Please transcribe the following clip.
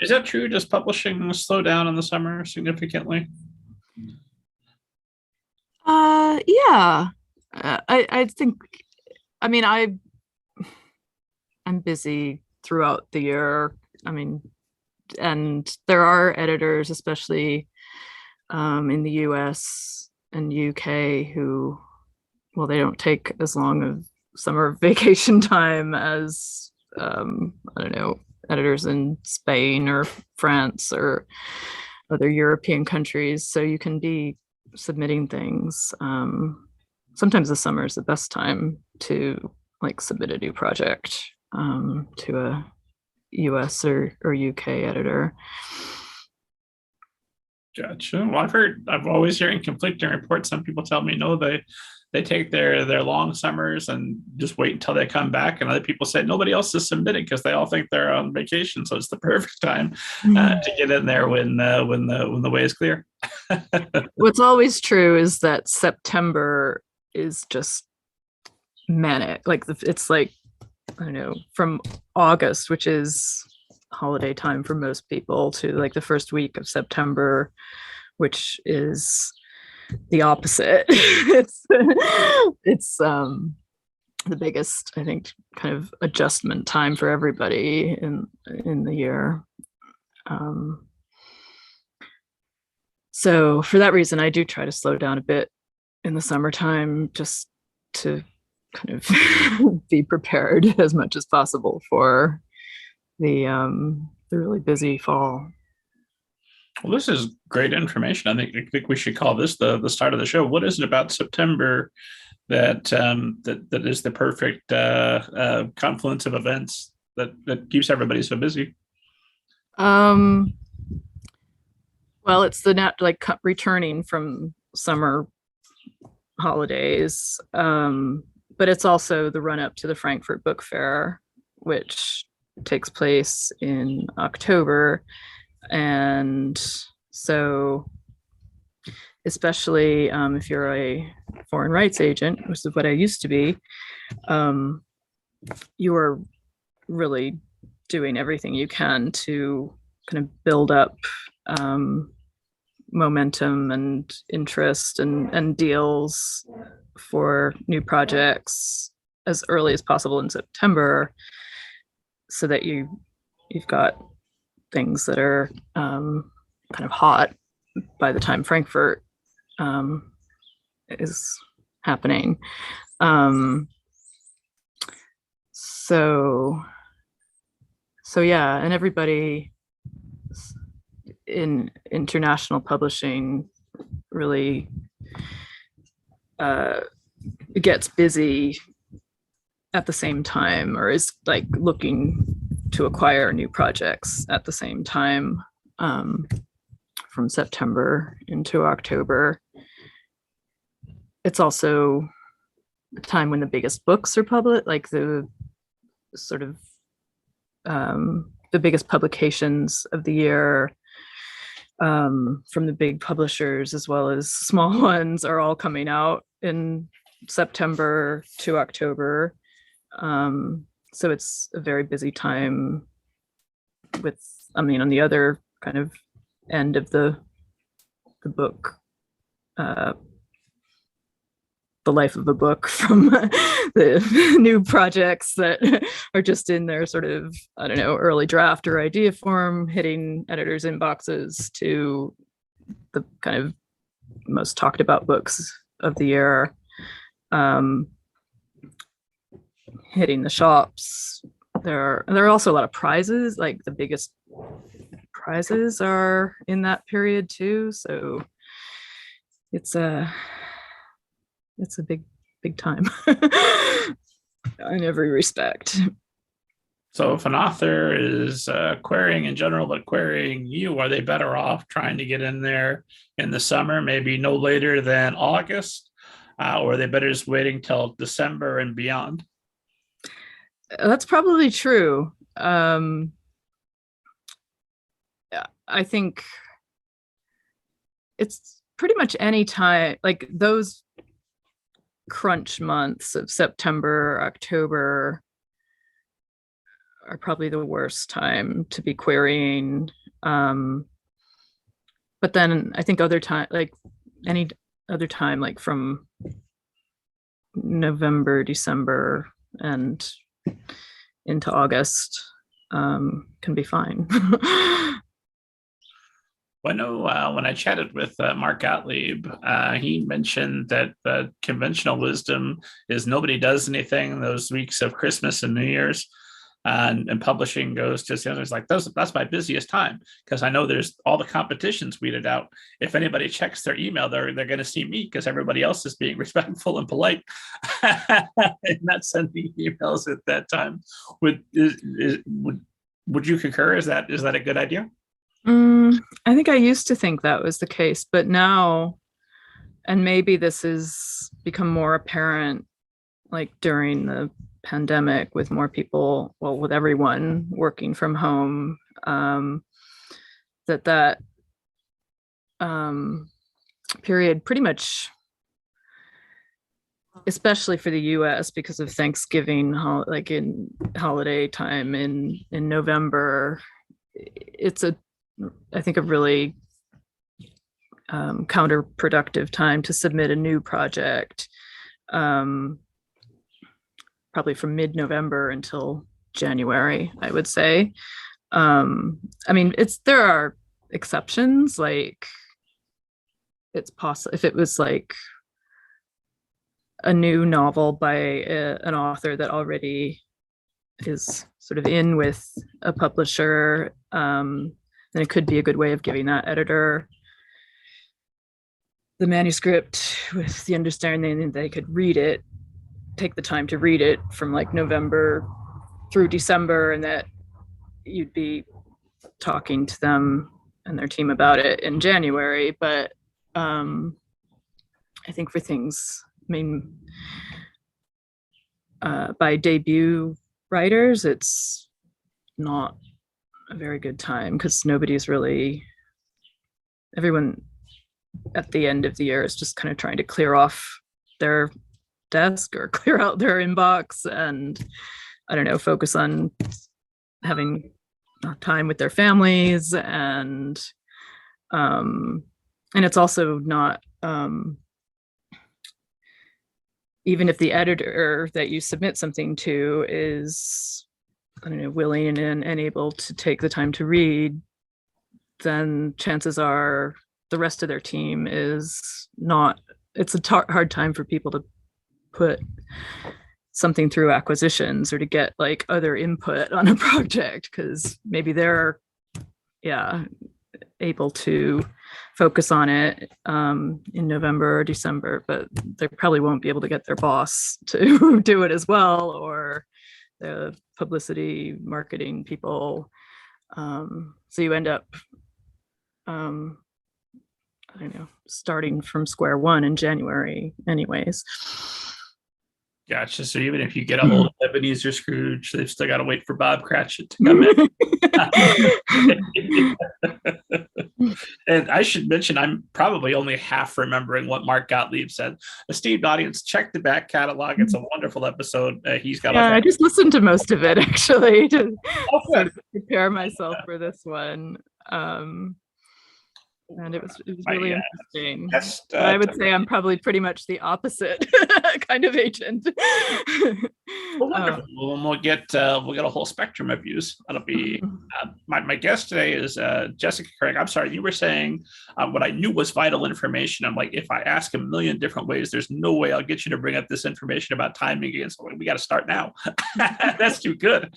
Is that true? Does publishing slow down in the summer significantly? Yeah. I think, I mean, I'm busy throughout the year. I mean, and there are editors, especially in the US and UK, who, well, they don't take as long of summer vacation time as, I don't know, editors in Spain or France or other European countries. So you can be submitting things. Sometimes the summer is the best time to like submit a new project to a US or UK editor. Gotcha. Well, I've always hearing conflicting reports. Some people tell me no, they take their long summers and just wait until they come back, and other people say nobody else is submitting because they all think they're on vacation, so it's the perfect time to get in there when the way is clear. What's always true is that September is just manic. Like it's like, I don't know, from August, which is holiday time for most people, to like the first week of September, which is the opposite. It's the biggest, I think, kind of adjustment time for everybody in the year. So for that reason, I do try to slow down a bit in the summertime, just to kind of be prepared as much as possible for the really busy fall. Well, this is great information. I think we should call this the start of the show. What is it about September that is the perfect confluence of events that keeps everybody so busy? Um, well, it's the like returning from summer holidays, but it's also the run up to the Frankfurt Book Fair, which takes place in October. And so, especially if you're a foreign rights agent, which is what I used to be, you are really doing everything you can to kind of build up momentum and interest and deals for new projects as early as possible in September, so that you've got things that are kind of hot by the time Frankfurt is happening. So yeah, and everybody in international publishing really gets busy at the same time, or is like looking to acquire new projects at the same time, from September into October. It's also a time when the biggest books are published, like the sort of the biggest publications of the year, from the big publishers as well as small ones, are all coming out in September to October. So it's a very busy time with, I mean, on the other kind of end of the book, the life of a book, from the new projects that are just in their sort of, I don't know, early draft or idea form, hitting editors' inboxes, to the kind of most talked about books of the year, hitting the shops. There are also a lot of prizes, like the biggest prizes are in that period too. So it's a big time in every respect. So if an author is querying in general, but querying you, are they better off trying to get in there in the summer, maybe no later than August, or are they better just waiting till December and beyond? That's probably true. I think it's pretty much any time, like those crunch months of September, October, are probably the worst time to be querying. But then I think other time, like any other time, like from November, December, and into August, can be fine. I know when I chatted with Mark Gottlieb, he mentioned that the conventional wisdom is nobody does anything those weeks of Christmas and New Year's. And publishing goes to it's like that's my busiest time because I know there's all the competitions weeded out. If anybody checks their email, they're going to see me because everybody else is being respectful and polite and not sending emails at that time. Would you concur? Is that a good idea? I think I used to think that was the case, but now, and maybe this has become more apparent like during the pandemic with more people, well, with everyone working from home, that period pretty much, especially for the US because of Thanksgiving, like in holiday time in November, it's I think a really counterproductive time to submit a new project, probably from mid-November until January, I would say. I mean, there are exceptions, like it's possible if it was like a new novel by an author that already is sort of in with a publisher, then it could be a good way of giving that editor the manuscript with the understanding that they could read it, take the time to read it from like November through December, and that you'd be talking to them and their team about it in January. But I think for things, I mean, by debut writers, it's not a very good time because everyone at the end of the year is just kind of trying to clear off their desk or clear out their inbox and, I don't know, focus on having time with their families. And it's also not, even if the editor that you submit something to is, I don't know, willing and able to take the time to read, then chances are the rest of their team is not. It's a hard time for people to put something through acquisitions or to get like other input on a project because maybe they're able to focus on it in November or December, but they probably won't be able to get their boss to do it as well, or the publicity marketing people. So you end up I don't know, starting from square one in January anyways. Gotcha. So even if you get a hold of Ebenezer Scrooge, they've still got to wait for Bob Cratchit to come in. And I should mention, I'm probably only half remembering what Mark Gottlieb said. Esteemed audience, check the back catalog. It's a wonderful episode. He's got. I just listened to most of it actually to sort of prepare myself for this one. And it was really interesting. I would say I'm probably pretty much the opposite kind of agent. Well, wonderful. We'll get a whole spectrum of views. That'll be my guest today is Jessica Craig. I'm sorry, you were saying what I knew was vital information. I'm like, if I ask a million different ways, there's no way I'll get you to bring up this information about timing again. So we got to start now. That's too good.